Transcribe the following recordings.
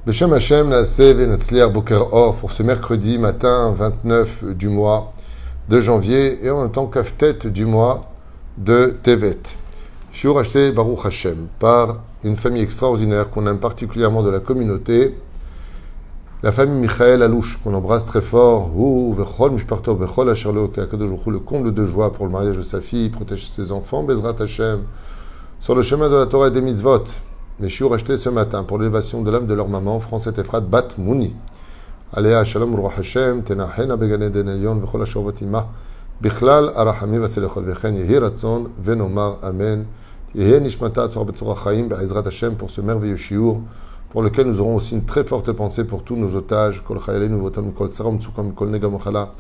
Beshem Hashem Naaseh Venatzliar Boker Or pour ce mercredi matin 29 du mois de janvier et en même temps Kaftet du mois de Tevet. Shiur acheté Baruch Hashem par une famille extraordinaire qu'on aime particulièrement de la communauté, la famille Michael Alouche, qu'on embrasse très fort. Le comble de joie pour le mariage de sa fille, protège ses enfants, Bezrat Hashem, sur le chemin de la Torah et des mitzvot. Les shiur achetés ce matin pour l'élévation de l'âme de leur maman, Francette Efrat Bat Mouni. Alea Shalom Ruach Hashem, Tenachena Begane Den Elyon, Vechol Ashavat Ima, Bichlal Arachami Vaselechol Vechen, Yehi Ratzon, Venomar Amen. Yehi Nishmata Tzor Betzorah Chaim, Be'ezrat Hashem, pour ce merveilleux shiur, pour lequel nous aurons aussi une très forte pensée pour tous nos otages, Kol Chayalenu Votam, Kol Tsaram Tsukam, Kol Negam Ochala,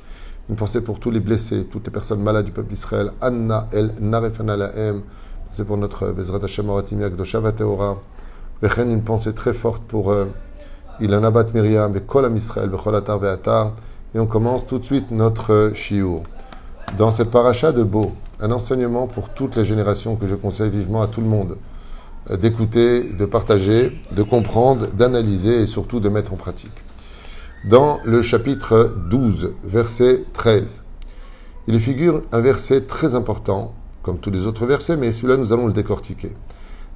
une pensée pour tous les blessés, toutes les personnes malades du peuple d'Israël, Anna El Narefana Laem. C'est pour notre Bezrat Hashem Oratimi Akdosha Vateora. Vechen, une pensée très forte pour Ilana Bat Miriam, Bekol Am Israël, Bechol Atar Ve'atar. Et on commence tout de suite notre shiur. Dans cette paracha de Bo, un enseignement pour toutes les générations que je conseille vivement à tout le monde d'écouter, de partager, de comprendre, d'analyser et surtout de mettre en pratique. Dans le chapitre 12, verset 13, il figure un verset très important, comme tous les autres versets, mais celui-là, nous allons le décortiquer.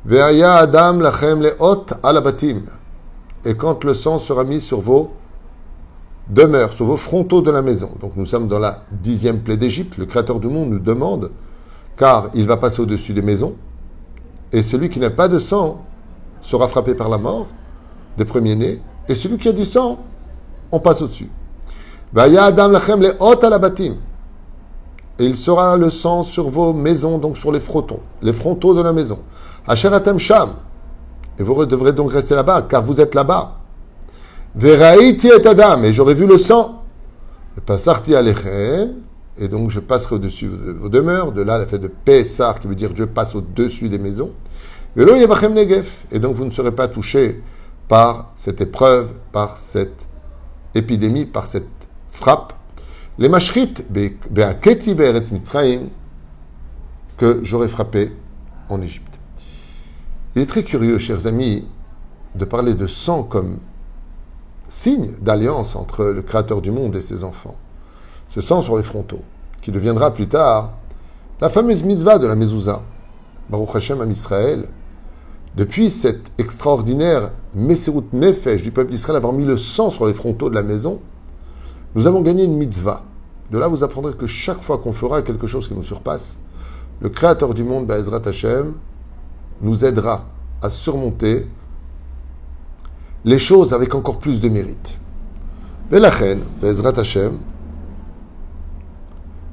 Ve'aya Adam lachem le'ot alabatim. Et quand le sang sera mis sur vos demeures, sur vos frontaux de la maison. Donc nous sommes dans la 10e plaie d'Égypte. Le Créateur du monde nous demande, car il va passer au-dessus des maisons, et celui qui n'a pas de sang sera frappé par la mort des premiers-nés, et celui qui a du sang, on passe au-dessus. Ve'aya Adam lachem le'ot alabatim. Et il sera le sang sur vos maisons, donc sur les frontaux de la maison. Asheratem Sham. Et vous devrez donc rester là-bas, car vous êtes là-bas. Veraïti et Adam. Et j'aurai vu le sang. Pasarti alechem. Et donc je passerai au-dessus de vos demeures. De là, la fête de Pessar, qui veut dire je passe au-dessus des maisons. Velo yevachem negef. Et donc vous ne serez pas touchés par cette épreuve, par cette épidémie, par cette frappe. Les mashrit be'aketi be'eretz Mitzrayim que j'aurais frappé en Égypte. Il est très curieux, chers amis, de parler de sang comme signe d'alliance entre le Créateur du monde et ses enfants. Ce sang sur les frontaux, qui deviendra plus tard la fameuse mitzvah de la mezouza. Baruch Hashem Am Israël, depuis cette extraordinaire Meserut Nefesh du peuple d'Israël, avoir mis le sang sur les frontaux de la maison, nous avons gagné une mitzvah. De là, vous apprendrez que chaque fois qu'on fera quelque chose qui nous surpasse, le Créateur du monde, Be'ezrat Hashem, nous aidera à surmonter les choses avec encore plus de mérite. Velachen, Be'ezrat Hashem,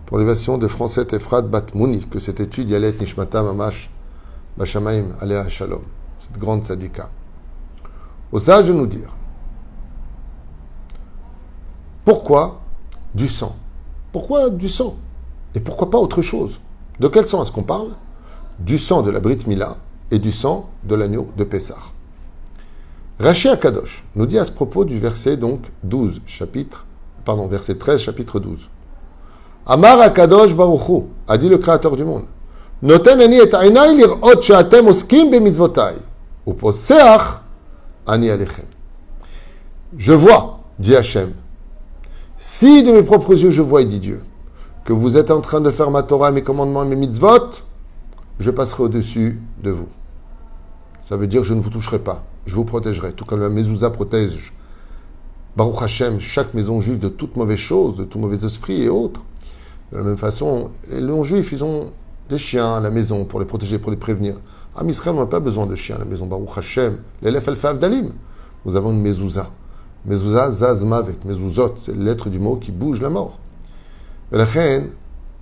pour l'évasion de Francette Efrat Bat Mouni, que cette étude Yalet Nishmata Mamash Bashamaim Alea Shalom, cette grande tzadika. Au sage de nous dire, pourquoi du sang? Pourquoi du sang? Et pourquoi pas autre chose? De quel sang est-ce qu'on parle? Du sang de la Brit Mila et du sang de l'agneau de Pessah. Rashi Akadosh nous dit à ce propos du verset donc 12, verset 13, chapitre 12. Amar Akadosh Baruchu, a dit le Créateur du monde, Noten ani et aynai lirot she'atem oskim b'mitzvotai, uposeach ani alechem. Je vois, dit Hachem, si de mes propres yeux je vois, et dit Dieu, que vous êtes en train de faire ma Torah, mes commandements et mes mitzvot, je passerai au-dessus de vous. Ça veut dire que je ne vous toucherai pas, je vous protégerai, tout comme la mezouza protège Baruch Hashem, chaque maison juive de toute mauvaise chose, de tout mauvais esprit et autres. De la même façon, les non-juifs, ils ont des chiens à la maison pour les protéger, pour les prévenir. À Israël, on n'a pas besoin de chiens à la maison, Baruch Hashem, l'élève el-fav dalim. Nous avons une mezouza. Mezouza, zazmavet, mezuzot, c'est la lettre du mot qui bouge la mort. Mais la reine,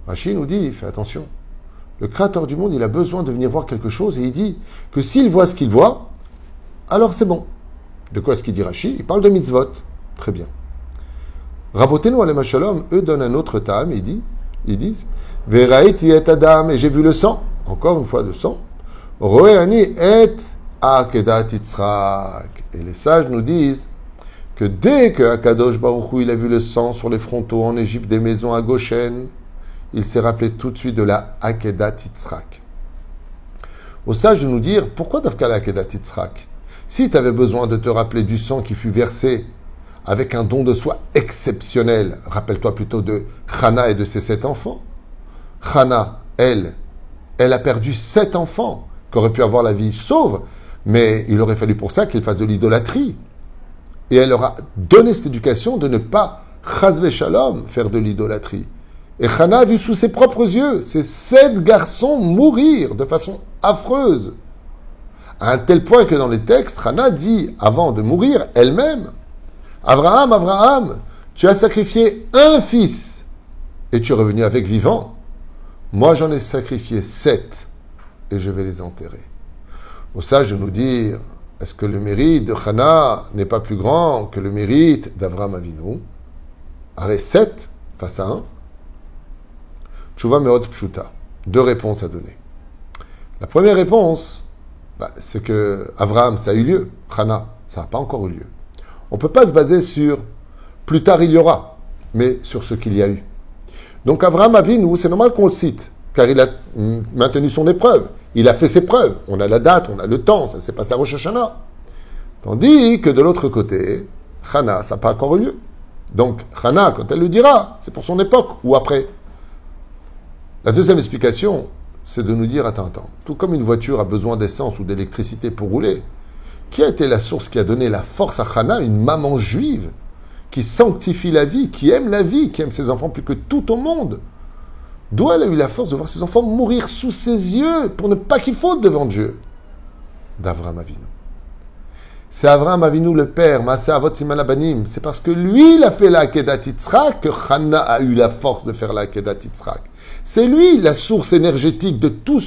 Rashi nous dit, fais attention, le Créateur du monde, il a besoin de venir voir quelque chose et il dit que s'il voit ce qu'il voit, alors c'est bon. De quoi est-ce qu'il dit Rashi? Il parle de mitzvot. Très bien. Rabotenu alem shalom, eux donnent un autre tam, ils disent, Veraïti et Adam, et j'ai vu le sang, encore une fois le sang, Roéani et Akedat Yitzhak. Et les sages nous disent que dès que Akadosh Baruch Hu, il a vu le sang sur les frontaux en Égypte des maisons à Goshen, il s'est rappelé tout de suite de la Akedat Yitzhak. Aux sages de nous dire, pourquoi Dafka la Akedat Yitzhak? Si tu avais besoin de te rappeler du sang qui fut versé avec un don de soi exceptionnel, rappelle-toi plutôt de Chana et de ses 7 enfants. Chana, elle a perdu 7 enfants qui auraient pu avoir la vie sauve, mais il aurait fallu pour ça qu'ils fassent de l'idolâtrie. Et elle leur a donné cette éducation de ne pas, chasve shalom, faire de l'idolâtrie. Et Chana a vu sous ses propres yeux ces 7 garçons mourir de façon affreuse. À un tel point que dans les textes, Chana dit, avant de mourir elle-même, Abraham, Abraham, tu as sacrifié un fils et tu es revenu avec vivant. Moi, j'en ai sacrifié 7 et je vais les enterrer. Au sage de nous dire, est-ce que le mérite de Chana n'est pas plus grand que le mérite d'Avraham Avinu? Avec 7 face à 1. Tshuva meod pshuta. 2 réponses à donner. La première réponse, c'est que Avraham, ça a eu lieu. Chana, ça n'a pas encore eu lieu. On ne peut pas se baser sur plus tard il y aura, mais sur ce qu'il y a eu. Donc Avraham Avinu, c'est normal qu'on le cite, car il a maintenu son épreuve. Il a fait ses preuves. On a la date, on a le temps, ça s'est passé à Rosh Hashanah. Tandis que de l'autre côté, Chana, ça n'a pas encore eu lieu. Donc Chana, quand elle le dira, c'est pour son époque ou après. La deuxième explication, c'est de nous dire, attends, tout comme une voiture a besoin d'essence ou d'électricité pour rouler, qui a été la source qui a donné la force à Chana, une maman juive, qui sanctifie la vie, qui aime ses enfants plus que tout au monde? D'où elle a eu la force de voir ses enfants mourir sous ses yeux pour ne pas qu'ils fautent devant Dieu? D'Avraham Avinu. C'est Avraham Avinu le père, Maaseh Avot Siman Abanim. C'est parce que lui, il a fait la Akedat Yitzhak que Chana a eu la force de faire la Akedat Yitzhak. C'est lui la source énergétique de tout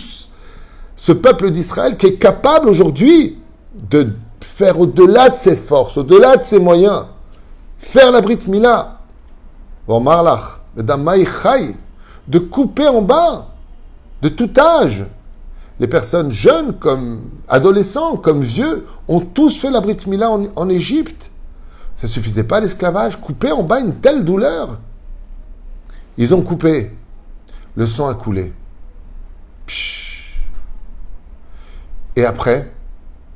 ce peuple d'Israël qui est capable aujourd'hui de faire au-delà de ses forces, au-delà de ses moyens, faire la Brit Mila, de couper en bas, de tout âge. Les personnes jeunes, comme adolescents, comme vieux, ont tous fait la Brit Mila en Égypte. Ça ne suffisait pas l'esclavage, couper en bas une telle douleur. Ils ont coupé. Le sang a coulé. Psh. Et après,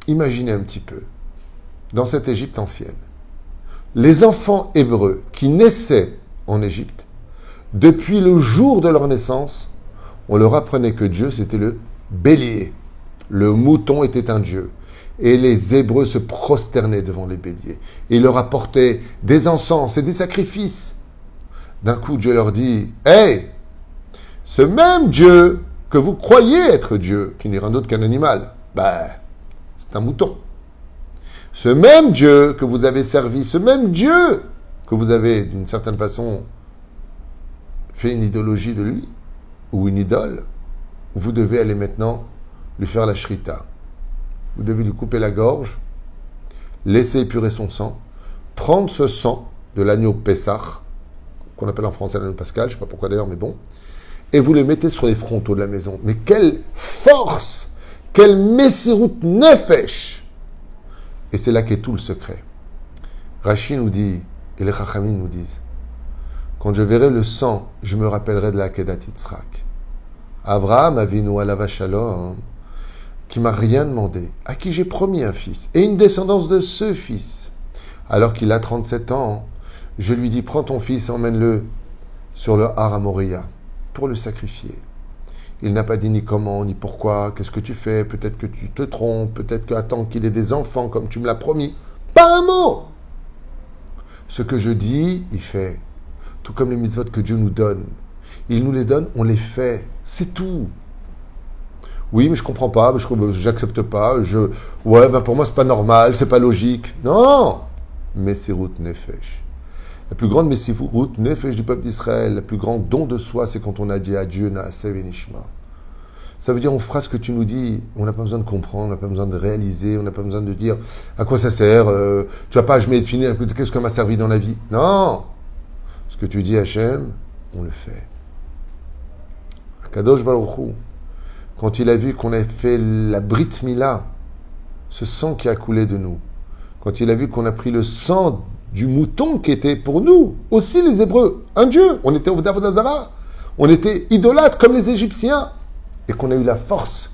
imaginez un petit peu, dans cette Égypte ancienne, les enfants hébreux qui naissaient en Égypte, depuis le jour de leur naissance, on leur apprenait que Dieu, c'était le bélier. Le mouton était un dieu. Et les Hébreux se prosternaient devant les béliers. Et il leur apportait des encens et des sacrifices. D'un coup, Dieu leur dit, « Hey, ce même Dieu que vous croyez être Dieu, qui n'est rien d'autre qu'un animal, c'est un mouton. Ce même Dieu que vous avez servi, ce même Dieu que vous avez, d'une certaine façon, fait une idéologie de lui, ou une idole, vous devez aller maintenant lui faire la shrita. Vous devez lui couper la gorge, laisser épurer son sang, prendre ce sang de l'agneau Pessah, qu'on appelle en français l'agneau pascal, je ne sais pas pourquoi d'ailleurs, mais bon, et vous le mettez sur les frontaux de la maison. Mais quelle force! Quel Messirut Nefesh! Et c'est là qu'est tout le secret. Rashi nous dit, et les Chachamim nous disent, quand je verrai le sang, je me rappellerai de la Akedat Yitzhak. Avraham Avinu alav shalom, qui m'a rien demandé, à qui j'ai promis un fils, et une descendance de ce fils. Alors qu'il a 37 ans, je lui dis, prends ton fils et emmène-le sur le Har HaMoriah pour le sacrifier. Il n'a pas dit ni comment, ni pourquoi, qu'est-ce que tu fais, peut-être que tu te trompes, peut-être que attends qu'il ait des enfants comme tu me l'as promis. Pas un mot! Ce que je dis, il fait. Tout comme les mitzvot que Dieu nous donne. Il nous les donne, on les fait. C'est tout. Oui, mais je comprends pas, j'accepte pas, pour moi c'est pas normal, c'est pas logique. Non! Messirut Nefesh. La plus grande Messirut Nefesh du peuple d'Israël, la plus grande don de soi, c'est quand on a dit à Dieu, Naaseh v'nishma. Ça veut dire, on fera ce que tu nous dis, on n'a pas besoin de comprendre, on n'a pas besoin de réaliser, on n'a pas besoin de dire à quoi ça sert, tu vas pas, je m'ai fini, qu'est-ce que m'a servi dans la vie? Non! Ce que tu dis, Hachem, on le fait. Kadosh Baruch Hu, quand il a vu qu'on a fait la Brit Mila, ce sang qui a coulé de nous, quand il a vu qu'on a pris le sang du mouton qui était pour nous, aussi les Hébreux, un Dieu, on était au Davodazara, on était idolâtres comme les Égyptiens, et qu'on a eu la force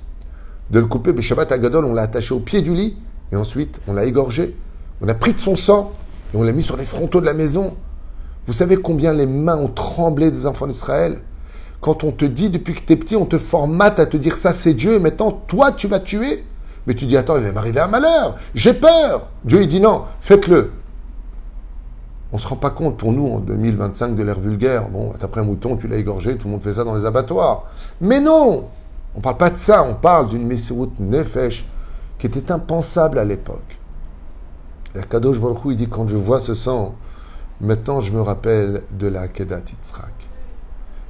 de le couper, mais Shabbat Agadol, on l'a attaché au pied du lit, Et ensuite, on l'a égorgé. On a pris de son sang et on l'a mis sur les frontons de la maison. Vous savez combien les mains ont tremblé des enfants d'Israël? Quand on te dit, depuis que tu es petit, on te formate à te dire ça c'est Dieu et maintenant toi tu vas tuer. Mais tu dis attends, il va m'arriver un malheur, j'ai peur. Dieu il dit non, faites-le. On ne se rend pas compte pour nous en 2025 de l'ère vulgaire. Bon, t'as pris un mouton, tu l'as égorgé, tout le monde fait ça dans les abattoirs. Mais non, on ne parle pas de ça, on parle d'une Messirut Nefesh qui était impensable à l'époque. Et Kadosh Baruch Hu, il dit quand je vois ce sang, maintenant je me rappelle de la Akedat Yitzhak.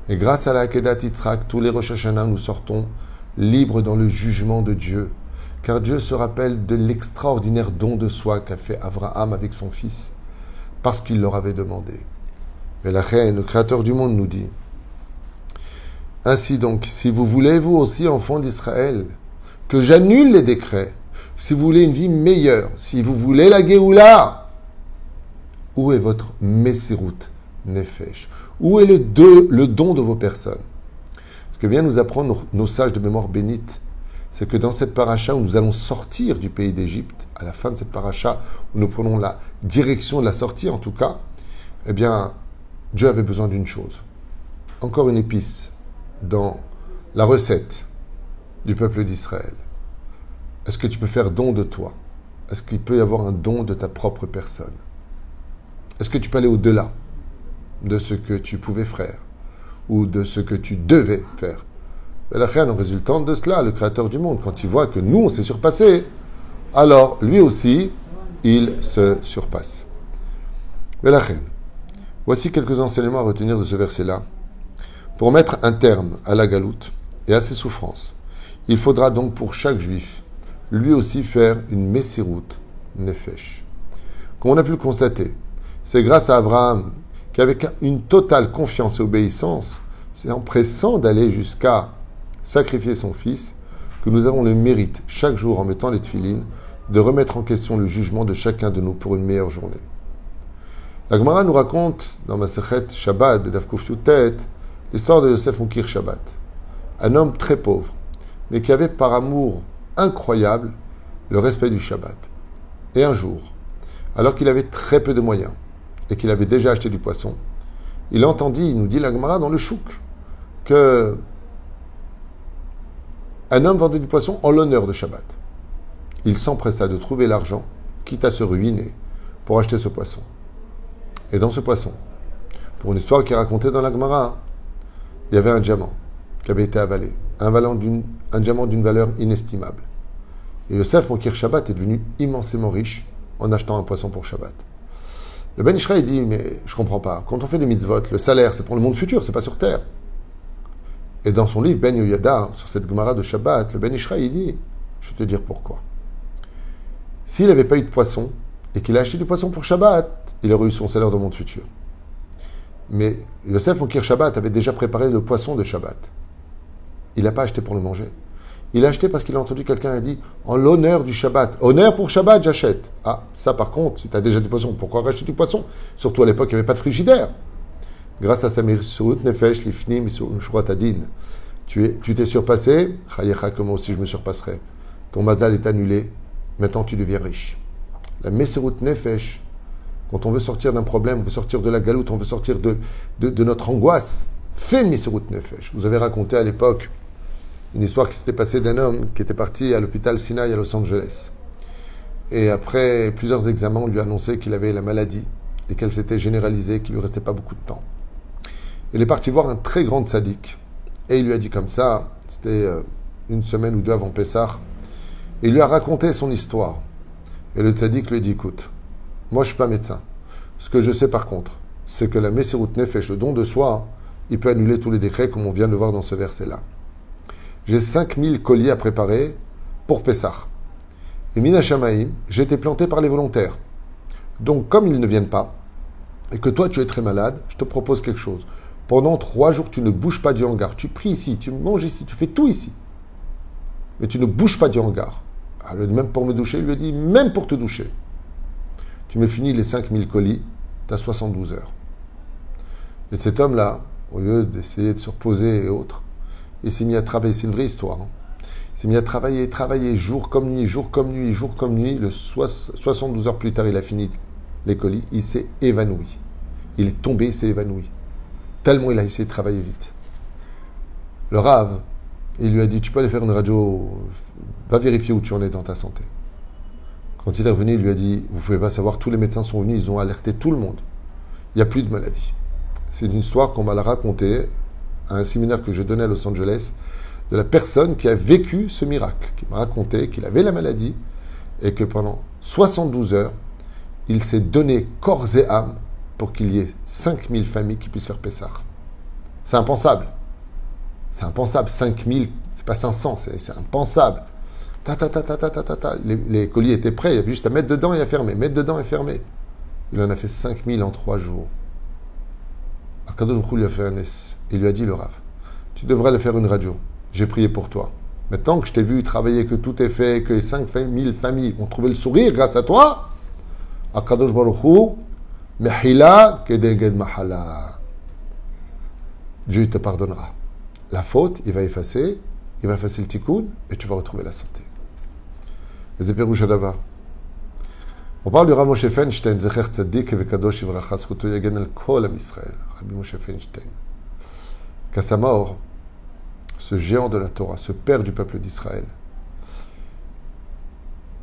Et grâce à la Akedat Yitzhak, tous les Rosh Hashanah, nous sortons libres dans le jugement de Dieu. Car Dieu se rappelle de l'extraordinaire don de soi qu'a fait Abraham avec son fils, parce qu'il leur avait demandé. Mais la reine, le créateur du monde, nous dit, ainsi donc, si vous voulez, vous aussi, enfants d'Israël, que j'annule les décrets, si vous voulez une vie meilleure, si vous voulez la Géoula, où est votre Messirut Nefesh? Où est le don de vos personnes? Ce que viennent nous apprendre nos sages de mémoire bénite, c'est que dans cette paracha où nous allons sortir du pays d'Égypte, à la fin de cette paracha où nous prenons la direction de la sortie en tout cas, eh bien, Dieu avait besoin d'une chose. Encore une épice dans la recette du peuple d'Israël. Est-ce que tu peux faire don de toi? Est-ce qu'il peut y avoir un don de ta propre personne? Est-ce que tu peux aller au-delà de ce que tu pouvais faire ou de ce que tu devais faire? Et la reine, en résultant de cela, le créateur du monde, quand il voit que nous, on s'est surpassé, alors lui aussi, il se surpasse. Mais la reine, voici quelques enseignements à retenir de ce verset-là. Pour mettre un terme à la galoute et à ses souffrances, il faudra donc pour chaque juif, lui aussi faire une Messirut Nefesh. Comme on a pu le constater, c'est grâce à Abraham qu'avec une totale confiance et obéissance, c'est en pressant d'aller jusqu'à sacrifier son fils, que nous avons le mérite, chaque jour en mettant les tefilines, de remettre en question le jugement de chacun de nous pour une meilleure journée. La Gemara nous raconte, dans Masechet Shabbat, Bedav Kuf Yutet, l'histoire de Yosef Moukir Shabbat, un homme très pauvre, mais qui avait par amour incroyable le respect du Shabbat. Et un jour, alors qu'il avait très peu de moyens, et qu'il avait déjà acheté du poisson, il entendit, nous dit la Gemara dans le chouk, que un homme vendait du poisson en l'honneur de Shabbat. Il s'empressa de trouver l'argent, quitte à se ruiner, pour acheter ce poisson. Et dans ce poisson, pour une histoire qui est racontée dans la Gemara, il y avait un diamant qui avait été avalé, un diamant d'une valeur inestimable. Et Yosef Moukir Shabbat est devenu immensément riche en achetant un poisson pour Shabbat. Le Ben Ishraï dit, mais je comprends pas, quand on fait des mitzvot, le salaire c'est pour le monde futur, c'est pas sur terre. Et dans son livre Ben Yoyada, sur cette Gemara de Shabbat, le Ben Ishraï dit, je vais te dire pourquoi. S'il n'avait pas eu de poisson et qu'il a acheté du poisson pour Shabbat, il aurait eu son salaire dans le monde futur. Mais Yosef Moukir Shabbat avait déjà préparé le poisson de Shabbat. Il n'a pas acheté pour le manger. Il a acheté parce qu'il a entendu quelqu'un a dit en l'honneur du Shabbat. Honneur pour Shabbat, j'achète. Ah, ça par contre, si tu as déjà du poisson, pourquoi racheter du poisson? Surtout à l'époque, il n'y avait pas de frigidaire. Grâce à sa Messirut Nefesh, Lifnim, Shurot Adin, tu t'es surpassé, Chayecha, que moi aussi je me surpasserai. Ton mazal est annulé, maintenant tu deviens riche. La Messirut Nefesh, quand on veut sortir d'un problème, on veut sortir de la galoute, on veut sortir de notre angoisse, fais une Messirut Nefesh. Vous avez raconté à l'époque une histoire qui s'était passée d'un homme qui était parti à l'hôpital Sinai à Los Angeles. Et après plusieurs examens, on lui a annoncé qu'il avait la maladie et qu'elle s'était généralisée, qu'il ne lui restait pas beaucoup de temps. Il est parti voir un très grand tzaddik et il lui a dit comme ça, c'était une semaine ou deux avant Pessah, et il lui a raconté son histoire. Et le tzaddik lui a dit, écoute, moi je ne suis pas médecin. Ce que je sais par contre, c'est que la Messirut Nefesh, le don de soi, il peut annuler tous les décrets comme on vient de le voir dans ce verset-là. J'ai 5000 colliers à préparer pour Pessah. Et Mina Shamaïm, j'ai été planté par les volontaires. Donc comme ils ne viennent pas, et que toi tu es très malade, je te propose quelque chose. Pendant 3 jours, tu ne bouges pas du hangar. Tu pries ici, tu manges ici, tu fais tout ici. Mais tu ne bouges pas du hangar. Alors, même pour me doucher, il lui a dit, même pour te doucher. Tu me finis les 5000 colis, tu as 72 heures. Et cet homme-là, au lieu d'essayer de se reposer et autres, il s'est mis à travailler. C'est une vraie histoire. Hein. Il s'est mis à travailler, jour comme nuit, jour comme nuit, jour comme nuit. 72 heures plus tard, il a fini les colis. Il s'est évanoui. Il est tombé, il s'est évanoui. Tellement il a essayé de travailler vite. Le Rav, il lui a dit, tu peux aller faire une radio, va vérifier où tu en es dans ta santé. Quand il est revenu, il lui a dit, vous ne pouvez pas savoir, tous les médecins sont venus, ils ont alerté tout le monde. Il n'y a plus de maladie. C'est une histoire qu'on m'a racontée à un séminaire que je donnais à Los Angeles, de la personne qui a vécu ce miracle, qui m'a raconté qu'il avait la maladie et que pendant 72 heures, il s'est donné corps et âme pour qu'il y ait 5000 familles qui puissent faire Pessah. C'est impensable. C'est impensable. 5000, c'est pas 500, c'est impensable. Les colis étaient prêts, il y avait juste à mettre dedans et à fermer. Mettre dedans et fermer. Il en a fait 5000 en 3 jours. Akadosh Baruch Hu lui a fait un S. Il lui a dit, le Rav, tu devrais aller faire une radio. J'ai prié pour toi. Maintenant que je t'ai vu travailler, que tout est fait, que les 5000 familles ont trouvé le sourire grâce à toi, Akadosh Baruch Hu, Mehila kedeged mahala. Dieu te pardonnera. La faute, il va effacer le tikkun, et tu vas retrouver la santé. Les Pérouche Adavar. On parle du Rav Moshe Feinstein, Zecher Tzadik Vekadosh Ivracha Zchuto Yagen al Kol Am Israël, Rabbi Moshe Feinstein. Qu'à sa mort, ce géant de la Torah, ce père du peuple d'Israël,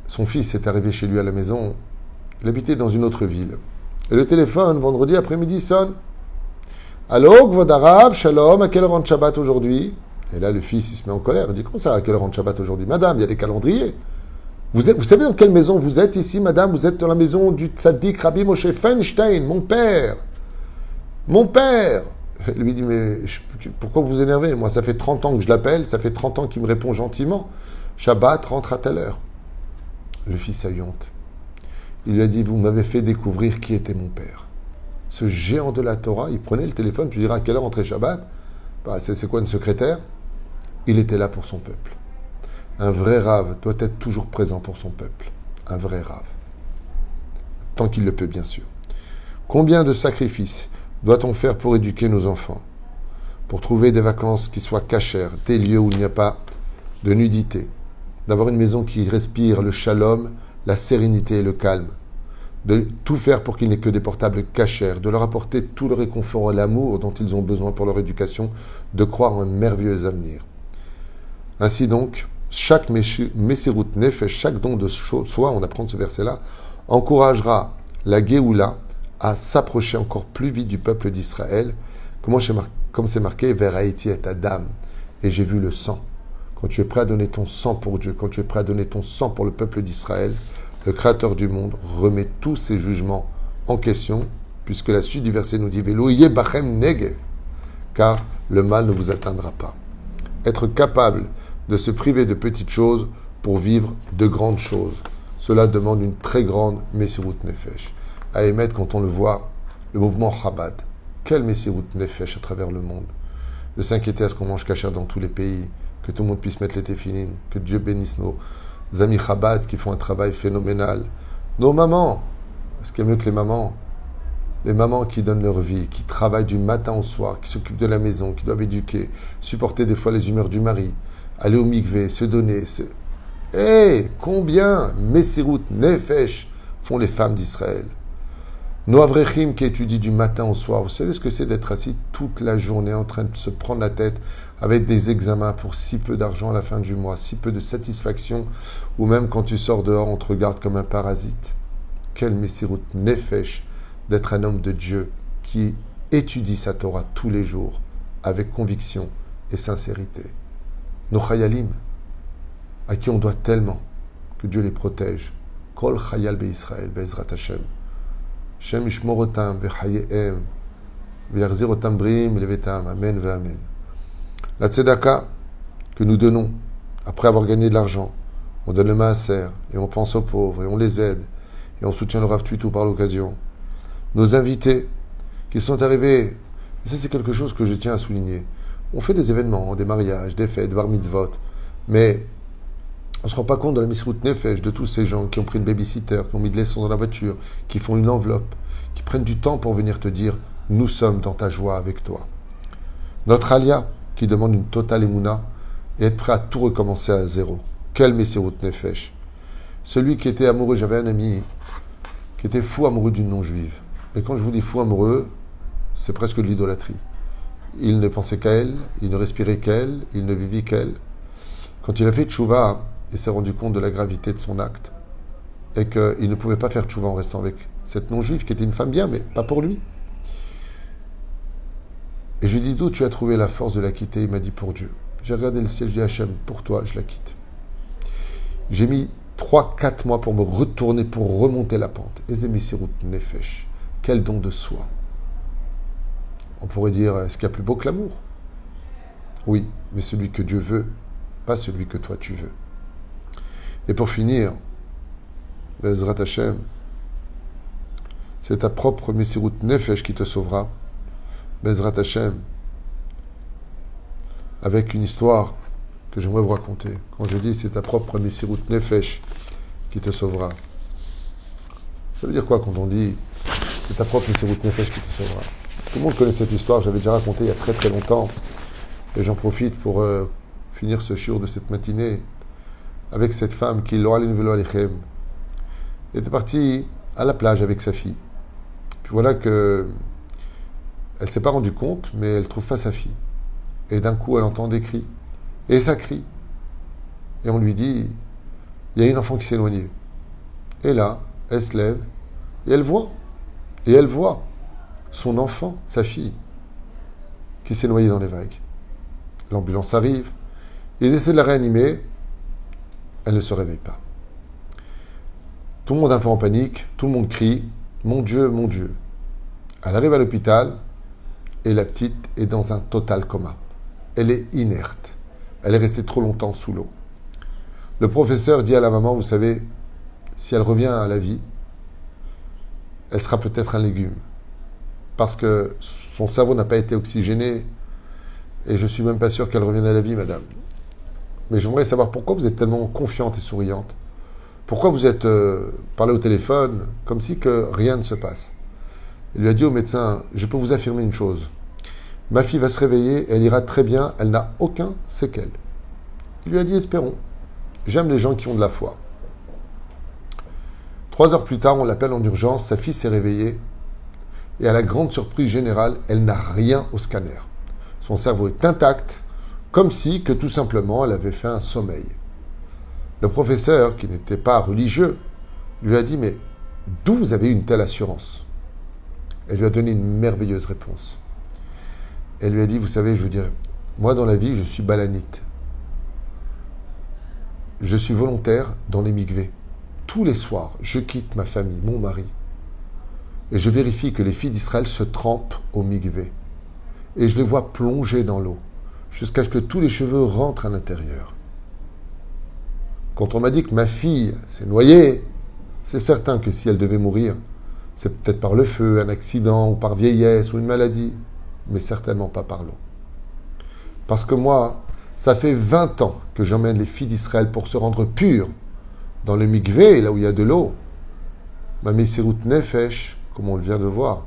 son fils est arrivé chez lui à la maison, il habitait dans une autre ville. Et le téléphone, vendredi après-midi, sonne. Allô, Kvod Arav, Shalom, à quelle heure rentre Shabbat aujourd'hui? Et là, le fils, il se met en colère. Il dit, comment ça, à quelle heure rentre Shabbat aujourd'hui? Madame, il y a des calendriers. Vous savez dans quelle maison vous êtes ici, madame? Vous êtes dans la maison du tzaddik Rabbi Moshe Feinstein, mon père. Mon père. Il lui dit, mais pourquoi vous vous énervez? Moi, ça fait 30 ans que je l'appelle, ça fait 30 ans qu'il me répond gentiment. Shabbat rentre à telle heure. Le fils a eu honte. Il lui a dit, vous m'avez fait découvrir qui était mon père. Ce géant de la Torah, il prenait le téléphone, puis il dirait à quelle heure rentrait Shabbat? Bah, c'est quoi une secrétaire? Il était là pour son peuple. Un vrai rave doit être toujours présent pour son peuple. Un vrai rave. Tant qu'il le peut, bien sûr. Combien de sacrifices doit-on faire pour éduquer nos enfants? Pour trouver des vacances qui soient cachères, des lieux où il n'y a pas de nudité, d'avoir une maison qui respire le shalom, la sérénité et le calme, de tout faire pour qu'il n'y ait que des portables cachers, de leur apporter tout le réconfort et l'amour dont ils ont besoin pour leur éducation, de croire en un merveilleux avenir. Ainsi donc, chaque Messirut Nefesh, chaque don de soi, on apprend de ce verset-là, encouragera la Géoula à s'approcher encore plus vite du peuple d'Israël, comme c'est marqué, vers Haïti et ta dame, et j'ai vu le sang. Quand tu es prêt à donner ton sang pour Dieu, quand tu es prêt à donner ton sang pour le peuple d'Israël, le Créateur du monde remet tous ses jugements en question, puisque la suite du verset nous dit Velo yebachem negev, car le mal ne vous atteindra pas. Être capable de se priver de petites choses pour vivre de grandes choses, cela demande une très grande Messirut Nefesh. À émettre, quand on le voit, le mouvement Chabad, quel Messirut Nefesh à travers le monde, de s'inquiéter à ce qu'on mange cachère dans tous les pays, que tout le monde puisse mettre les téfilines, que Dieu bénisse nos amis Chabad qui font un travail phénoménal. Nos mamans, est-ce qu'il y a mieux que les mamans qui donnent leur vie, qui travaillent du matin au soir, qui s'occupent de la maison, qui doivent éduquer, supporter des fois les humeurs du mari, aller au mikvé, se donner. Combien Messirut Nefesh font les femmes d'Israël? Nos Avrechim qui étudient du matin au soir, vous savez ce que c'est d'être assis toute la journée en train de se prendre la tête avec des examens pour si peu d'argent à la fin du mois, si peu de satisfaction, ou même quand tu sors dehors, on te regarde comme un parasite. Quel Messirut Nefesh d'être un homme de Dieu qui étudie sa Torah tous les jours avec conviction et sincérité. Nos Chayalim, à qui on doit tellement, que Dieu les protège. Kol Chayal Be'Israël, Be'ezrat Hashem. Shem Ishmorotam, Ve'chayehem, Ve'yarzir Brim, Levetam, Amen, Ve'amen. La tzedaka que nous donnons, après avoir gagné de l'argent, on donne le maaser, et on pense aux pauvres, et on les aide, et on soutient le Rav Tuitou par l'occasion. Nos invités qui sont arrivés, et ça c'est quelque chose que je tiens à souligner. On fait des événements, des mariages, des fêtes, bar mitzvot, mais on ne se rend pas compte de la Messirut Nefesh de tous ces gens qui ont pris une babysitter, qui ont mis de l'essence dans la voiture, qui font une enveloppe, qui prennent du temps pour venir te dire « Nous sommes dans ta joie avec toi ». Notre alia, qui demande une totale émouna, et être prêt à tout recommencer à zéro. Quel Messirut Nefesh. Celui qui était amoureux, j'avais un ami qui était fou amoureux d'une non-juive. Et quand je vous dis fou amoureux, c'est presque de l'idolâtrie. Il ne pensait qu'à elle, il ne respirait qu'elle, il ne vivait qu'elle. Quand il a fait tchouva, il s'est rendu compte de la gravité de son acte. Et qu'il ne pouvait pas faire tchouva en restant avec cette non-juive qui était une femme bien, mais pas pour lui. Et je lui dis, d'où tu as trouvé la force de la quitter? Il m'a dit, pour Dieu. J'ai regardé le ciel, je dis, Hachem, pour toi, je la quitte. J'ai mis 3-4 mois pour me retourner, pour remonter la pente. Eze Messirut Nefesh. Quel don de soi. On pourrait dire, est-ce qu'il y a plus beau que l'amour? Oui, mais celui que Dieu veut, pas celui que toi tu veux. Et pour finir, Bezrat Hashem, c'est ta propre Messirut Nefesh qui te sauvera. Bezrat Hashem, avec une histoire que j'aimerais vous raconter. Quand je dis c'est ta propre Messirut Nefesh qui te sauvera, ça veut dire quoi quand on dit c'est ta propre Messirut Nefesh qui te sauvera? Tout le monde connaît cette histoire, j'avais déjà raconté il y a très très longtemps, et j'en profite pour finir ce shiur de cette matinée avec cette femme qui, lo alin velo alechem, était partie à la plage avec sa fille. Puis voilà que elle ne s'est pas rendue compte, mais elle ne trouve pas sa fille. Et d'un coup, elle entend des cris. Et ça crie. Et on lui dit, il y a une enfant qui s'est éloignée. Et là, elle se lève, et elle voit. Et elle voit son enfant, sa fille, qui s'est noyée dans les vagues. L'ambulance arrive. Ils essaient de la réanimer. Elle ne se réveille pas. Tout le monde est un peu en panique. Tout le monde crie, mon Dieu, mon Dieu. Elle arrive à l'hôpital. Et la petite est dans un total coma. Elle est inerte. Elle est restée trop longtemps sous l'eau. Le professeur dit à la maman, vous savez, si elle revient à la vie, elle sera peut-être un légume. Parce que son cerveau n'a pas été oxygéné. Et je ne suis même pas sûr qu'elle revienne à la vie, madame. Mais j'aimerais savoir pourquoi vous êtes tellement confiante et souriante. Pourquoi vous êtes parlé au téléphone comme si que rien ne se passe. Il lui a dit au médecin, je peux vous affirmer une chose. Ma fille va se réveiller, elle ira très bien, elle n'a aucun séquelle. Il lui a dit, espérons. J'aime les gens qui ont de la foi. 3 heures plus tard, on l'appelle en urgence, sa fille s'est réveillée, et à la grande surprise générale, elle n'a rien au scanner. Son cerveau est intact, comme si que tout simplement elle avait fait un sommeil. Le professeur, qui n'était pas religieux, lui a dit, mais d'où vous avez une telle assurance? Elle lui a donné une merveilleuse réponse. Elle lui a dit, vous savez, je vous dirais, moi dans la vie, je suis balanite. Je suis volontaire dans les mikvés. Tous les soirs, je quitte ma famille, mon mari, et je vérifie que les filles d'Israël se trempent au mikvé. Et je les vois plonger dans l'eau, jusqu'à ce que tous les cheveux rentrent à l'intérieur. Quand on m'a dit que ma fille s'est noyée, c'est certain que si elle devait mourir, c'est peut-être par le feu, un accident, ou par vieillesse, ou une maladie, mais certainement pas par l'eau. Parce que moi, ça fait 20 ans que j'emmène les filles d'Israël pour se rendre pures dans le mikvé, là où il y a de l'eau. Ma Messirut Nefesh, comme on le vient de voir.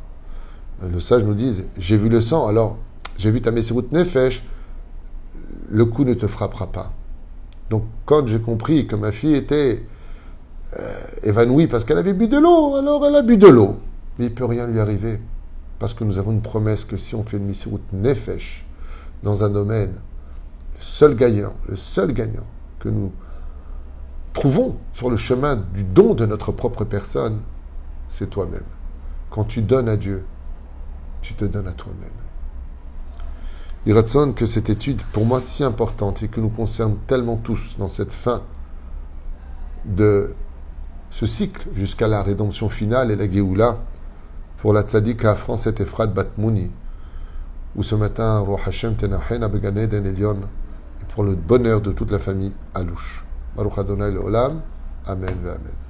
Le sage nous dit, j'ai vu le sang, alors j'ai vu ta Messirut Nefesh, le coup ne te frappera pas. Donc quand j'ai compris que ma fille était évanouie parce qu'elle avait bu de l'eau, alors elle a bu de l'eau. Mais il ne peut rien lui arriver. Parce que nous avons une promesse que si on fait une Messirut Nefesh dans un domaine, le seul gagnant que nous trouvons sur le chemin du don de notre propre personne, c'est toi-même. Quand tu donnes à Dieu, tu te donnes à toi-même. Il ressonne que cette étude, pour moi si importante et que nous concerne tellement tous dans cette fin de ce cycle jusqu'à la rédemption finale et la Géoula, pour la tzadika France et Efrat Bat Mouni, où ce matin, Roi Hashem Tenachena Began Eden Elion, et pour le bonheur de toute la famille Alouche. Baruch Adonai Leolam. Amen ve Amen.